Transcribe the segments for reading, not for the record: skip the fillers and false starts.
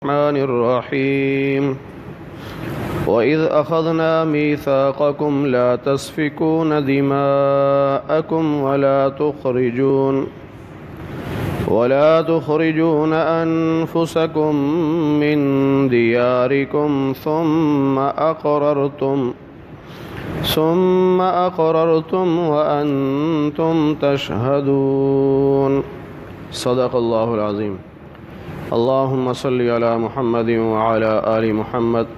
الرحمن الرحيم وإذ أخذنا ميثاقكم لا تسفكون دماءكم ولا تخرجون أنفسكم من دياركم ثم أقررتم وأنتم تشهدون صدق الله العظيم. اللهم صل على محمد وعلى آل محمد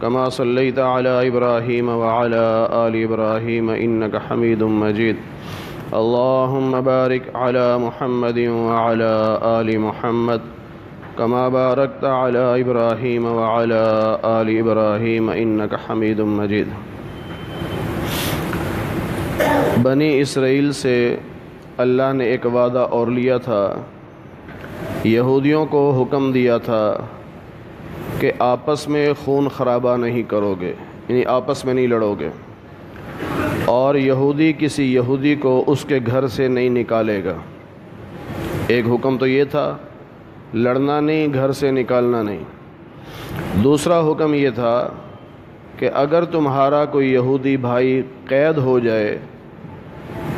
كما صليت على إبراهيم وعلى آل إبراهيم إنك حميد مجيد. اللهم بارك على محمد وعلى آل محمد كما باركت على إبراهيم وعلى آل إبراهيم إنك حميد مجيد. بنی اسرائیل سے اللہ نے ایک وعدہ اور لیا تھا. یہودیوں کو حکم دیا تھا کہ آپس میں خون خرابہ نہیں کرو گے، یعنی آپس میں نہیں لڑو گے، اور یہودی کسی یہودی کو اس کے گھر سے نہیں نکالے گا. ایک حکم تو یہ تھا، لڑنا نہیں، گھر سے نکالنا نہیں. دوسرا حکم یہ تھا کہ اگر تمہارا کوئی یہودی بھائی قید ہو جائے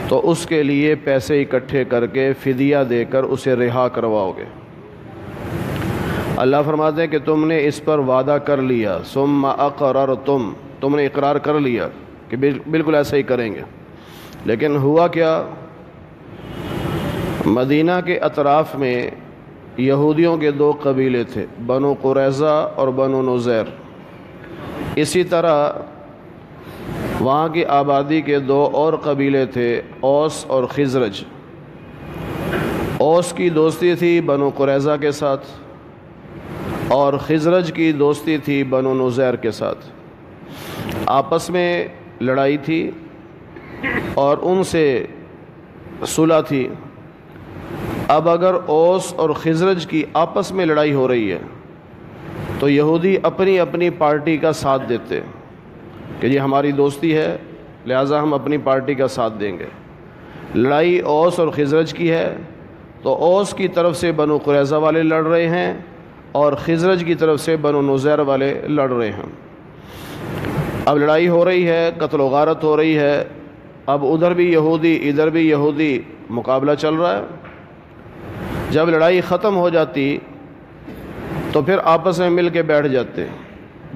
تو اس کے لیے پیسے اکٹھے کر کے فدیہ دے کر اسے رہا کرواؤ گے. اللہ فرماتے ہیں کہ تم نے اس پر وعدہ کر لیا، ثم اقررتم، تم نے اقرار کر لیا کہ بالکل ایسا ہی کریں گے. لیکن ہوا کیا، مدینہ کے اطراف میں یہودیوں کے دو قبیلے تھے، بنو قریظہ اور بنو نذیر. اسی طرح وہاں کی آبادی کے دو اور قبیلے تھے، اوس اور خزرج. اوس کی دوستی تھی بنو قریظہ کے ساتھ اور خزرج کی دوستی تھی بنو نذیر کے ساتھ. آپس میں لڑائی تھی اور ان سے صلح تھی. اب اگر اوس اور خزرج کی آپس میں لڑائی ہو رہی ہے تو یہودی اپنی اپنی پارٹی کا ساتھ دیتے کہ یہ ہماری دوستی ہے لہٰذا ہم اپنی پارٹی کا ساتھ دیں گے. لڑائی اوس اور خزرج کی ہے تو اوس کی طرف سے بنو قریظہ والے لڑ رہے ہیں اور خزرج کی طرف سے بنو نذیر والے لڑ رہے ہیں. اب لڑائی ہو رہی ہے، قتل و غارت ہو رہی ہے. اب ادھر بھی یہودی ادھر بھی یہودی، مقابلہ چل رہا ہے. جب لڑائی ختم ہو جاتی تو پھر آپس میں مل کے بیٹھ جاتے.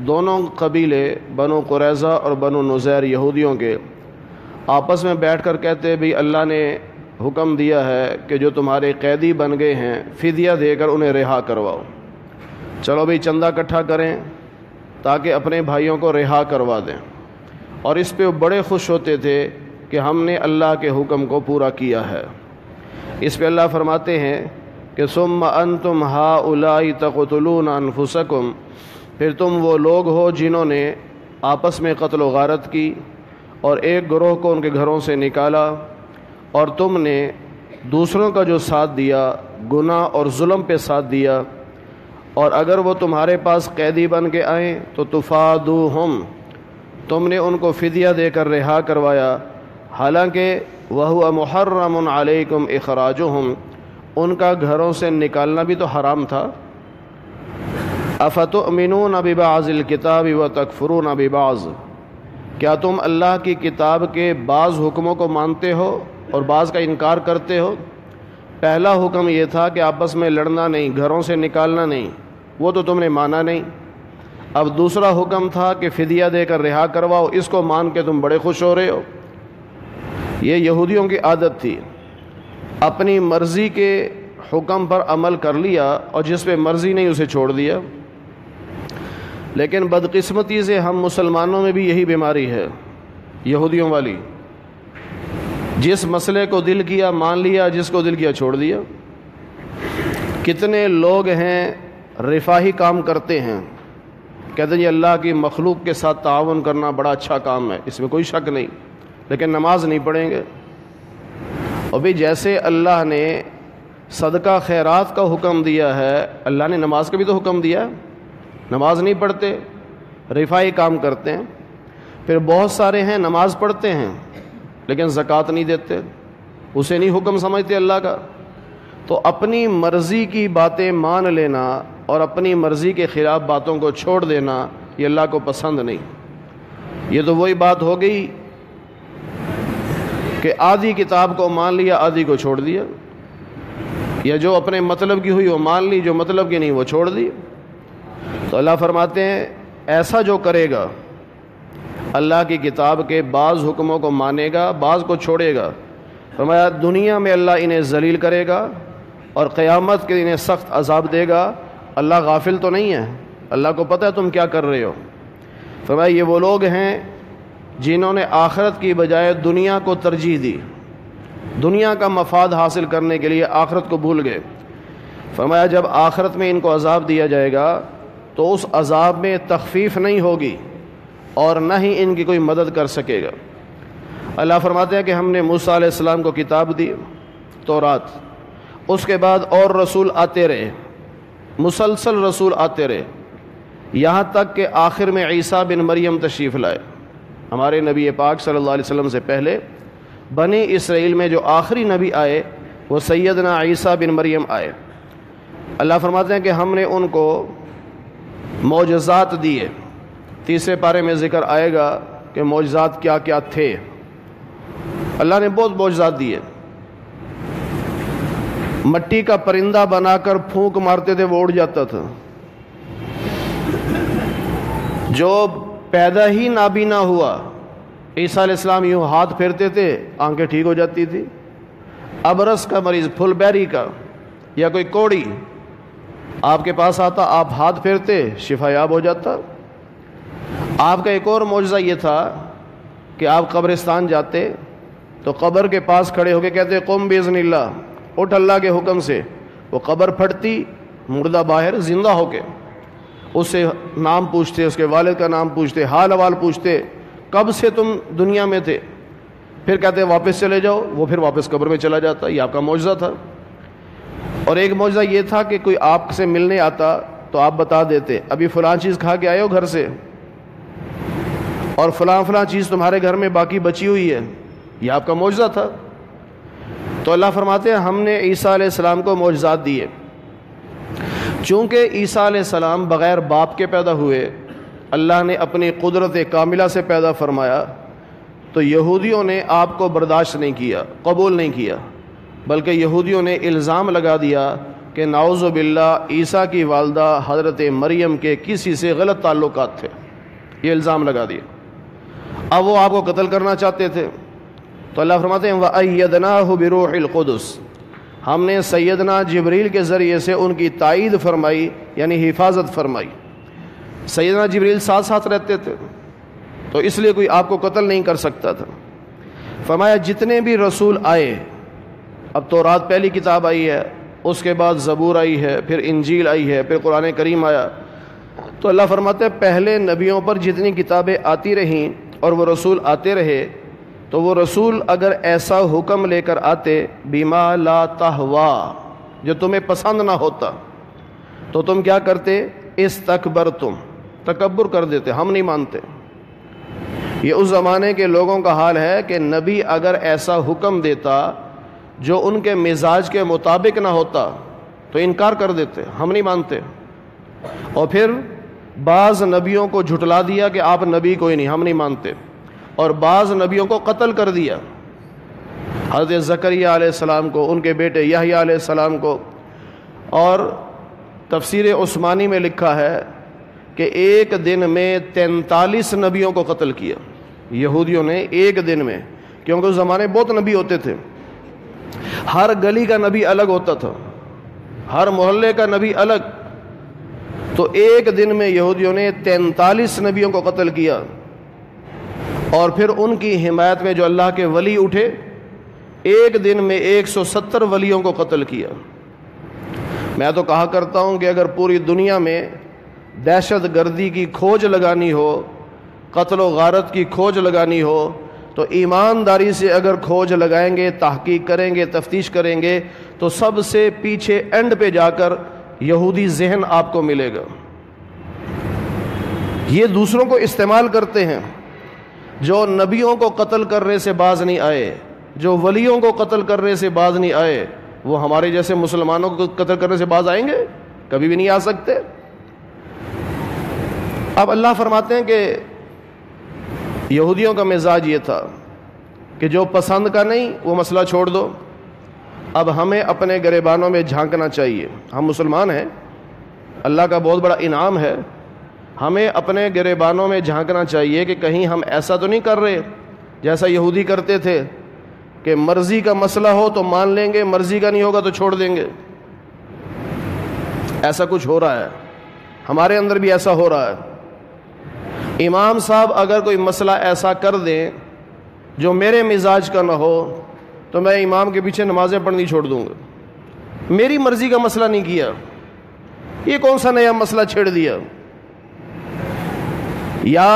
دونوں قبیلے بنو قریظہ اور بنو نذیر یہودیوں کے آپس میں بیٹھ کر کہتے بھی اللہ نے حکم دیا ہے کہ جو تمہارے قیدی بن گئے ہیں فدیہ دے کر انہیں رہا کرواؤ. چلو بھئی چندہ اکٹھا کریں تاکہ اپنے بھائیوں کو رہا کروا دیں. اور اس پہ بڑے خوش ہوتے تھے کہ ہم نے اللہ کے حکم کو پورا کیا ہے. اس پہ اللہ فرماتے ہیں کہ ثم انتم ہؤلاء تقتلون انفسکم، پھر تم وہ لوگ ہو جنہوں نے آپس میں قتل و غارت کی اور ایک گروہ کو ان کے گھروں سے نکالا، اور تم نے دوسروں کا جو ساتھ دیا گناہ اور ظلم پہ ساتھ دیا. اور اگر وہ تمہارے پاس قیدی بن کے آئیں تو تفادوہم، تم نے ان کو فدیہ دے کر رہا کروایا، حالانکہ وَهُوَ مُحَرَّمٌ عَلَيْكُمْ إِخْرَاجُهُمْ، ان کا گھروں سے نکالنا بھی تو حرام تھا. افتؤمنون ببعض الکتاب وتکفرون ببعض، کیا تم اللہ کی کتاب کے بعض حکموں کو مانتے ہو اور بعض کا انکار کرتے ہو؟ پہلا حکم یہ تھا کہ آپس میں لڑنا نہیں، گھروں سے نکالنا نہیں، وہ تو تم نے مانا نہیں. اب دوسرا حکم تھا کہ فدیہ دے کر رہا کرواؤ، اس کو مان کے تم بڑے خوش ہو رہے ہو. یہ یہودیوں کی عادت تھی، اپنی مرضی کے حکم پر عمل کر لیا اور جس پہ مرضی نہیں اسے چھوڑ دیا. لیکن بدقسمتی سے ہم مسلمانوں میں بھی یہی بیماری ہے یہودیوں والی. جس مسئلے کو دل کیا مان لیا، جس کو دل کیا چھوڑ دیا. کتنے لوگ ہیں رفاہی کام کرتے ہیں، کہتے ہیں یہ اللہ کی مخلوق کے ساتھ تعاون کرنا بڑا اچھا کام ہے، اس میں کوئی شک نہیں، لیکن نماز نہیں پڑھیں گے. اور بھی جیسے اللہ نے صدقہ خیرات کا حکم دیا ہے، اللہ نے نماز کا بھی تو حکم دیا ہے. نماز نہیں پڑھتے، رفاہی کام کرتے ہیں. پھر بہت سارے ہیں نماز پڑھتے ہیں لیکن زکوٰۃ نہیں دیتے، اسے نہیں حکم سمجھتے اللہ کا. تو اپنی مرضی کی باتیں مان لینا اور اپنی مرضی کے خلاف باتوں کو چھوڑ دینا یہ اللہ کو پسند نہیں۔ یہ تو وہی بات ہو گئی کہ آدھی کتاب کو مان لیا، آدھی کو چھوڑ دیا، یا جو اپنے مطلب کی ہوئی وہ مان لی، جو مطلب کی نہیں وہ چھوڑ دی۔ تو اللہ فرماتے ہیں ایسا جو کرے گا اللہ کی کتاب کے بعض حکموں کو مانے گا، بعض کو چھوڑے گا، فرمایا دنیا میں اللہ انہیں ذلیل کرے گا اور قیامت کے انہیں سخت عذاب دے گا۔ اللہ غافل تو نہیں ہے، اللہ کو پتہ ہے تم کیا کر رہے ہو۔ فرمایا یہ وہ لوگ ہیں جنہوں نے آخرت کی بجائے دنیا کو ترجیح دی، دنیا کا مفاد حاصل کرنے کے لیے آخرت کو بھول گئے۔ فرمایا جب آخرت میں ان کو عذاب دیا جائے گا تو اس عذاب میں تخفیف نہیں ہوگی اور نہ ہی ان کی کوئی مدد کر سکے گا۔ اللہ فرماتے ہیں کہ ہم نے موسیٰ علیہ السلام کو کتاب دی، تورات، اس کے بعد اور رسول آتے رہے، مسلسل رسول آتے رہے، یہاں تک کہ آخر میں عیسیٰ بن مریم تشریف لائے۔ ہمارے نبی پاک صلی اللہ علیہ وسلم سے پہلے بنی اسرائیل میں جو آخری نبی آئے وہ سیدنا عیسیٰ بن مریم آئے۔ اللہ فرماتے ہیں کہ ہم نے ان کو معجزات دیے۔ تیسرے پارے میں ذکر آئے گا کہ معجزات کیا کیا تھے۔ اللہ نے بہت معجزات دیے۔ مٹی کا پرندہ بنا کر پھونک مارتے تھے وہ اڑ جاتا تھا، جو پیدا ہی نابینا ہوا عیسیٰ علیہ السلام یوں ہاتھ پھیرتے تھے آنکھیں ٹھیک ہو جاتی تھی۔ ابرس کا مریض، پھل بیری کا یا کوئی کوڑی آپ کے پاس آتا، آپ ہاتھ پھیرتے شفا یاب ہو جاتا۔ آپ کا ایک اور معجزہ یہ تھا کہ آپ قبرستان جاتے تو قبر کے پاس کھڑے ہو کے کہتے قم باذن اللہ، اٹھ اللہ کے حکم سے، وہ قبر پھٹتی، مردہ باہر، زندہ ہو کے اس سے نام پوچھتے، اس کے والد کا نام پوچھتے، حال احوال پوچھتے، کب سے تم دنیا میں تھے، پھر کہتے واپس چلے جاؤ، وہ پھر واپس قبر میں چلا جاتا۔ یہ آپ کا معجزہ تھا۔ اور ایک معجزہ یہ تھا کہ کوئی آپ سے ملنے آتا تو آپ بتا دیتے ابھی فلاں چیز کھا کے آئے ہو گھر سے، اور فلاں فلاں چیز تمہارے گھر میں باقی بچی ہوئی ہے۔ یہ آپ کا معجزہ تھا۔ تو اللہ فرماتے ہیں ہم نے عیسیٰ علیہ السلام کو معجزات دیے۔ چونکہ عیسیٰ علیہ السلام بغیر باپ کے پیدا ہوئے، اللہ نے اپنی قدرت کاملہ سے پیدا فرمایا، تو یہودیوں نے آپ کو برداشت نہیں کیا، قبول نہیں کیا، بلکہ یہودیوں نے الزام لگا دیا کہ نعوذ باللہ عیسیٰ کی والدہ حضرت مریم کے کسی سے غلط تعلقات تھے، یہ الزام لگا دیا۔ اب وہ آپ کو قتل کرنا چاہتے تھے، تو اللہ فرماتے ہیں وَأَيَّدْنَاهُ بِرُوحِ الْقُدُسِ، ہم نے سیدنا جبریل کے ذریعے سے ان کی تائید فرمائی، یعنی حفاظت فرمائی۔ سیدنا جبریل ساتھ ساتھ رہتے تھے تو اس لیے کوئی آپ کو قتل نہیں کر سکتا تھا۔ فرمایا جتنے بھی رسول آئے، اب تورات پہلی کتاب آئی ہے، اس کے بعد زبور آئی ہے، پھر انجیل آئی ہے، پھر قرآن کریم آیا، تو اللہ فرماتے ہیں پہلے نبیوں پر جتنی کتابیں آتی رہیں اور وہ رسول آتے رہے، تو وہ رسول اگر ایسا حکم لے کر آتے بما لا تہوا، جو تمہیں پسند نہ ہوتا، تو تم کیا کرتے؟ استکبرتم، تکبر کر دیتے، ہم نہیں مانتے۔ یہ اس زمانے کے لوگوں کا حال ہے کہ نبی اگر ایسا حکم دیتا جو ان کے مزاج کے مطابق نہ ہوتا تو انکار کر دیتے، ہم نہیں مانتے۔ اور پھر بعض نبیوں کو جھٹلا دیا کہ آپ نبی کوئی نہیں، ہم نہیں مانتے، اور بعض نبیوں کو قتل کر دیا، حضرت زکریا علیہ السلام کو، ان کے بیٹے یحییٰ علیہ السلام کو۔ اور تفسیر عثمانی میں لکھا ہے کہ ایک دن میں 43 نبیوں کو قتل کیا یہودیوں نے، ایک دن میں، کیونکہ اس زمانے بہت نبی ہوتے تھے، ہر گلی کا نبی الگ ہوتا تھا، ہر محلے کا نبی الگ، تو ایک دن میں یہودیوں نے 43 نبیوں کو قتل کیا۔ اور پھر ان کی حمایت میں جو اللہ کے ولی اٹھے، ایک دن میں 170 ولیوں کو قتل کیا۔ میں تو کہا کرتا ہوں کہ اگر پوری دنیا میں دہشت گردی کی کھوج لگانی ہو، قتل و غارت کی کھوج لگانی ہو، تو ایمانداری سے اگر کھوج لگائیں گے، تحقیق کریں گے، تفتیش کریں گے، تو سب سے پیچھے اینڈ پہ جا کر یہودی ذہن آپ کو ملے گا۔ یہ دوسروں کو استعمال کرتے ہیں، جو نبیوں کو قتل کرنے سے باز نہیں آئے، جو ولیوں کو قتل کرنے سے باز نہیں آئے، وہ ہمارے جیسے مسلمانوں کو قتل کرنے سے باز آئیں گے؟ کبھی بھی نہیں آ سکتے۔ اب اللہ فرماتے ہیں کہ یہودیوں کا مزاج یہ تھا کہ جو پسند کا نہیں وہ مسئلہ چھوڑ دو، اب ہمیں اپنے گریبانوں میں جھانکنا چاہیے۔ ہم مسلمان ہیں، اللہ کا بہت بڑا انعام ہے، ہمیں اپنے گریبانوں میں جھانکنا چاہیے کہ کہیں ہم ایسا تو نہیں کر رہے جیسا یہودی کرتے تھے کہ مرضی کا مسئلہ ہو تو مان لیں گے، مرضی کا نہیں ہوگا تو چھوڑ دیں گے۔ ایسا کچھ ہو رہا ہے، ہمارے اندر بھی ایسا ہو رہا ہے۔ امام صاحب اگر کوئی مسئلہ ایسا کر دیں جو میرے مزاج کا نہ ہو تو میں امام کے پیچھے نمازیں پڑھنی چھوڑ دوں گا۔ میری مرضی کا مسئلہ نہیں کیا، یہ کون سا نیا مسئلہ چھیڑ دیا؟ یا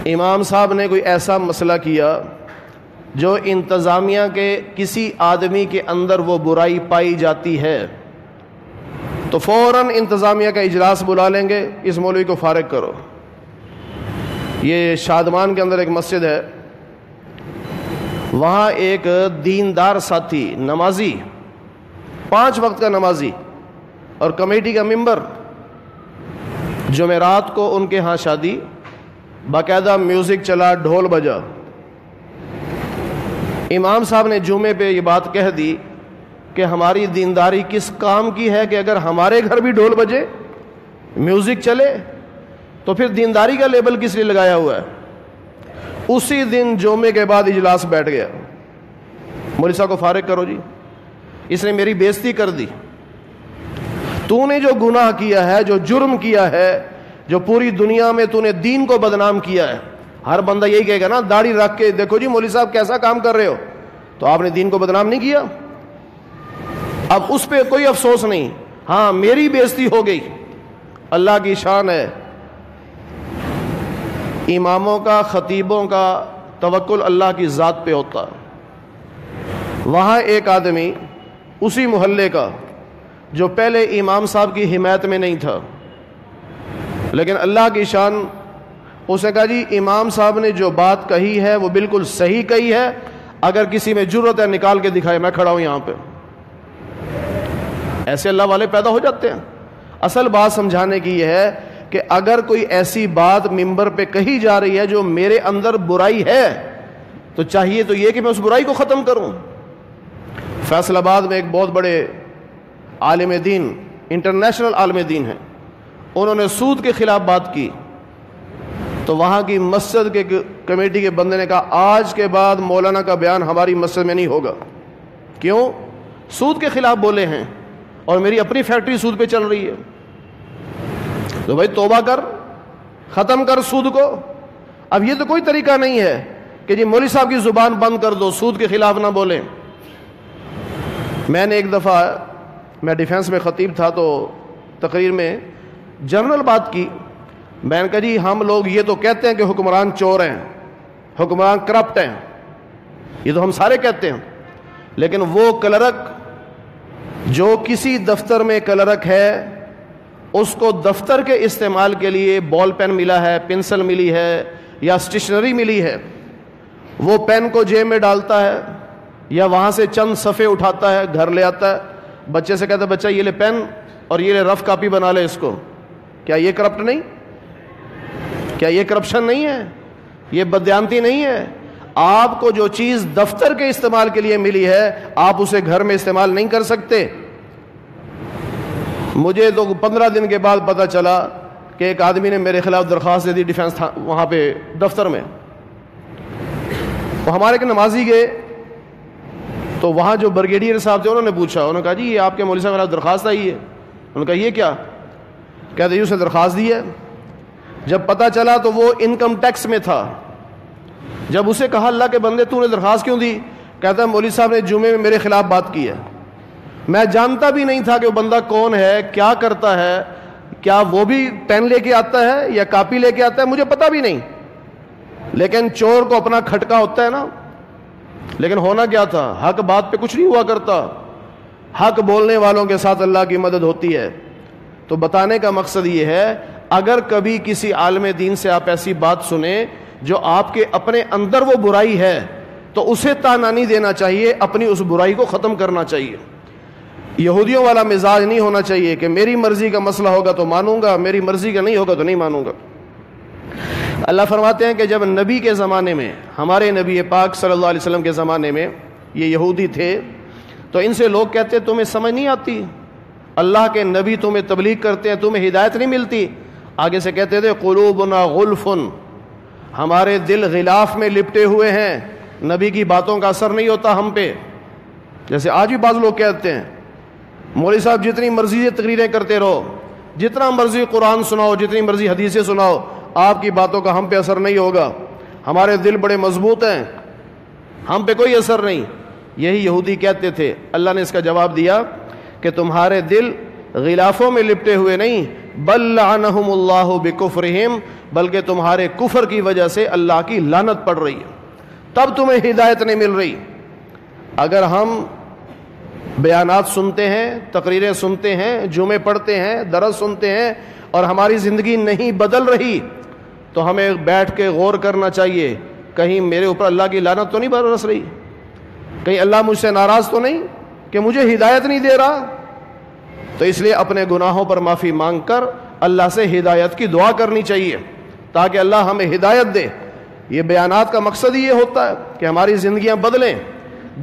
امام صاحب نے کوئی ایسا مسئلہ کیا جو انتظامیہ کے کسی آدمی کے اندر وہ برائی پائی جاتی ہے تو فوراً انتظامیہ کا اجلاس بلا لیں گے، اس مولوی کو فارغ کرو۔ یہ شادمان کے اندر ایک مسجد ہے، وہاں ایک دیندار ساتھی، نمازی، 5 وقت کا نمازی اور کمیٹی کا ممبر، جمعرات کو ان کے ہاں شادی، باقاعدہ میوزک چلا، ڈھول بجا۔ امام صاحب نے جمعے پہ یہ بات کہہ دی کہ ہماری دینداری کس کام کی ہے کہ اگر ہمارے گھر بھی ڈھول بجے، میوزک چلے، تو پھر دینداری کا لیبل کس لیے لگایا ہوا ہے؟ اسی دن جمعے کے بعد اجلاس بیٹھ گیا، مولوی صاحب کو فارغ کرو جی، اس نے میری بے عزتی کر دی۔ تو نے جو گناہ کیا ہے، جو جرم کیا ہے، جو پوری دنیا میں تو نے دین کو بدنام کیا ہے، ہر بندہ یہی کہے گا نا، داڑھی رکھ کے دیکھو جی مولوی صاحب کیسا کام کر رہے ہو، تو آپ نے دین کو بدنام نہیں کیا۔ اب اس پہ کوئی افسوس نہیں، ہاں میری بے عزتی ہو گئی، اللہ کی شان ہے۔ اماموں کا، خطیبوں کا توکل اللہ کی ذات پہ ہوتا۔ وہاں ایک آدمی اسی محلے کا جو پہلے امام صاحب کی حمایت میں نہیں تھا، لیکن اللہ کی شان، اس نے کہا جی امام صاحب نے جو بات کہی ہے وہ بالکل صحیح کہی ہے، اگر کسی میں جرت ہے نکال کے دکھائے، میں کھڑا ہوں یہاں پہ۔ ایسے اللہ والے پیدا ہو جاتے ہیں۔ اصل بات سمجھانے کی یہ ہے کہ اگر کوئی ایسی بات ممبر پہ کہی جا رہی ہے جو میرے اندر برائی ہے تو چاہیے تو یہ کہ میں اس برائی کو ختم کروں۔ فیصل آباد میں ایک بہت بڑے عالم دین، انٹرنیشنل عالم دین ہیں، انہوں نے سود کے خلاف بات کی تو وہاں کی مسجد کے کمیٹی کے بندے نے کہا آج کے بعد مولانا کا بیان ہماری مسجد میں نہیں ہوگا۔ کیوں؟ سود کے خلاف بولے ہیں اور میری اپنی فیکٹری سود پہ چل رہی ہے۔ تو بھائی توبہ کر، ختم کر سود کو۔ اب یہ تو کوئی طریقہ نہیں ہے کہ جی مولوی صاحب کی زبان بند کر دو، سود کے خلاف نہ بولیں۔ میں نے ایک دفعہ، میں ڈیفینس میں خطیب تھا تو تقریر میں جنرل بات کی، میں نے کہا جی ہم لوگ یہ تو کہتے ہیں کہ حکمران چور ہیں، حکمران کرپٹ ہیں، یہ تو ہم سارے کہتے ہیں، لیکن وہ کلرک جو کسی دفتر میں کلرک ہے، اس کو دفتر کے استعمال کے لیے بال پین ملا ہے، پنسل ملی ہے یا اسٹیشنری ملی ہے، وہ پین کو جیب میں ڈالتا ہے یا وہاں سے چند صفحے اٹھاتا ہے، گھر لے آتا ہے، بچے سے کہتا ہے بچہ یہ لے پین اور یہ لے رف کاپی بنا لے اس کو۔ کیا یہ کرپٹ نہیں؟ کیا یہ کرپشن نہیں ہے؟ یہ بددیانتی نہیں ہے؟ آپ کو جو چیز دفتر کے استعمال کے لیے ملی ہے آپ اسے گھر میں استعمال نہیں کر سکتے۔ مجھے تو 15 دن کے بعد پتا چلا کہ ایک آدمی نے میرے خلاف درخواست دے دی ڈیفینس وہاں پہ دفتر میں۔ وہ ہمارے کے نمازی گئے تو وہاں جو بریگیڈیئر صاحب تھے انہوں نے پوچھا، انہوں نے کہا جی یہ آپ کے مولوی صاحب کے خلاف درخواست آئی ہے۔ انہوں نے کہا یہ کیا؟ کہتے اسے درخواست دی ہے۔ جب پتا چلا تو وہ انکم ٹیکس میں تھا۔ جب اسے کہا اللہ کے بندے تو نے درخواست کیوں دی؟ کہتا ہے مولوی صاحب نے جمعے میں میرے خلاف بات کی ہے۔ میں جانتا بھی نہیں تھا کہ وہ بندہ کون ہے، کیا کرتا ہے، کیا وہ بھی پین لے کے آتا ہے یا کاپی لے کے آتا ہے، مجھے پتا بھی نہیں، لیکن چور کو اپنا کھٹکا ہوتا ہے نا۔ لیکن ہونا کیا تھا؟ حق بات پہ کچھ نہیں ہوا کرتا، حق بولنے والوں کے ساتھ اللہ کی مدد ہوتی ہے۔ تو بتانے کا مقصد یہ ہے اگر کبھی کسی عالم دین سے آپ ایسی بات سنیں جو آپ کے اپنے اندر وہ برائی ہے تو اسے تانا نہیں دینا چاہیے، اپنی اس برائی کو ختم کرنا چاہیے۔ یہودیوں والا مزاج نہیں ہونا چاہیے کہ میری مرضی کا مسئلہ ہوگا تو مانوں گا، میری مرضی کا نہیں ہوگا تو نہیں مانوں گا۔ اللہ فرماتے ہیں کہ جب نبی کے زمانے میں، ہمارے نبی پاک صلی اللہ علیہ وسلم کے زمانے میں یہ یہودی تھے، تو ان سے لوگ کہتے تمہیں سمجھ نہیں آتی، اللہ کے نبی تمہیں تبلیغ کرتے ہیں، تمہیں ہدایت نہیں ملتی۔ آگے سے کہتے تھے قلوبنا غلف، ہمارے دل غلاف میں لپٹے ہوئے ہیں، نبی کی باتوں کا اثر نہیں ہوتا ہم پہ۔ جیسے آج بھی بعض لوگ کہتے ہیں مولوی صاحب جتنی مرضی سے تقریریں کرتے رہو، جتنا مرضی قرآن سناؤ، جتنی مرضی حدیثیں سناؤ، آپ کی باتوں کا ہم پہ اثر نہیں ہوگا، ہمارے دل بڑے مضبوط ہیں، ہم پہ کوئی اثر نہیں۔ یہی یہودی کہتے تھے۔ اللہ نے اس کا جواب دیا کہ تمہارے دل غلافوں میں لپٹے ہوئے نہیں، بل لعنہم اللہ بکفرہم، بلکہ تمہارے کفر کی وجہ سے اللہ کی لعنت پڑ رہی ہے، تب تمہیں ہدایت نہیں مل رہی۔ اگر ہم بیانات سنتے ہیں، تقریریں سنتے ہیں، جمعے پڑھتے ہیں، درس سنتے ہیں، اور ہماری زندگی نہیں بدل رہی، تو ہمیں بیٹھ کے غور کرنا چاہیے، کہیں میرے اوپر اللہ کی لعنت تو نہیں برس رہی، کہیں اللہ مجھ سے ناراض تو نہیں کہ مجھے ہدایت نہیں دے رہا۔ تو اس لیے اپنے گناہوں پر معافی مانگ کر اللہ سے ہدایت کی دعا کرنی چاہیے تاکہ اللہ ہمیں ہدایت دے۔ یہ بیانات کا مقصد ہی یہ ہوتا ہے کہ ہماری زندگیاں بدلیں،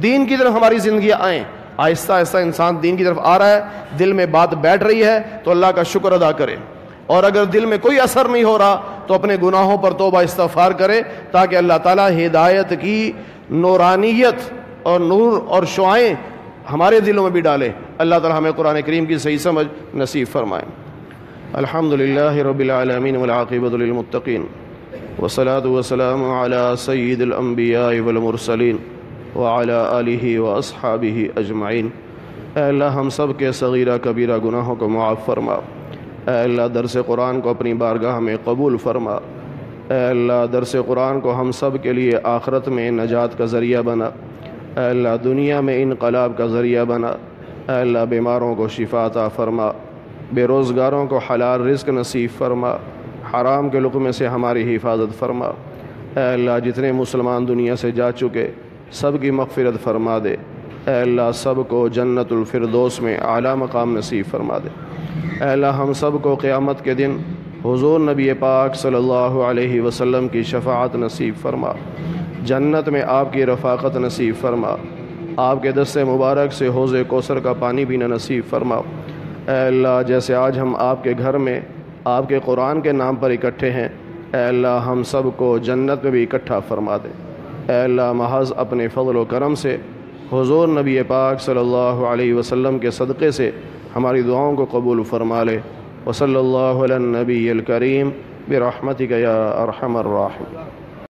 دین کی طرف ہماری زندگیاں آئیں۔ آہستہ آہستہ انسان دین کی طرف آ رہا ہے، دل میں بات بیٹھ رہی ہے تو اللہ کا شکر ادا کرے، اور اگر دل میں کوئی اثر نہیں ہو رہا تو اپنے گناہوں پر توبہ استغفار کرے تاکہ اللہ تعالیٰ ہدایت کی نورانیت اور نور اور شعائیں ہمارے دلوں میں بھی ڈالے۔ اللہ تعالیٰ ہمیں قرآن کریم کی صحیح سمجھ نصیب فرمائے۔ الحمدللہ رب العالمین والعاقبۃ للمتقین والصلاة والسلام علی سید الانبیاء والمرسلین وعلی آلہ واصحابہ اجمعین۔ اے اللہ ہم سب کے صغیرہ کبیرہ گناہوں کو معاف فرما۔ اے اللہ درس قرآن کو اپنی بارگاہ میں قبول فرما۔ اے اللہ درس قرآن کو ہم سب کے لیے آخرت میں نجات کا ذریعہ بنا۔ اے اللہ دنیا میں انقلاب کا ذریعہ بنا۔ اے اللہ بیماروں کو شفا عطا فرما، بے روزگاروں کو حلال رزق نصیب فرما، حرام کے لقمے سے ہماری حفاظت فرما۔ اے اللہ جتنے مسلمان دنیا سے جا چکے سب کی مغفرت فرما دے۔ اے اللہ سب کو جنت الفردوس میں اعلیٰ مقام نصیب فرما دے۔ اے اللہ ہم سب کو قیامت کے دن حضور نبی پاک صلی اللہ علیہ وسلم کی شفاعت نصیب فرما، جنت میں آپ کی رفاقت نصیب فرما، آپ کے دست مبارک سے حوض کوثر کا پانی پینا نصیب فرما۔ اے اللہ جیسے آج ہم آپ کے گھر میں آپ کے قرآن کے نام پر اکٹھے ہیں، اے اللہ ہم سب کو جنت میں بھی اکٹھا فرما دے۔ اے اللہ محض اپنے فضل و کرم سے حضور نبی پاک صلی اللہ علیہ وسلم کے صدقے سے ہماری دعاؤں کو قبول فرما لے۔ وصلی اللہ علی النبی الکریم برحمتک یا ارحم الراحمین۔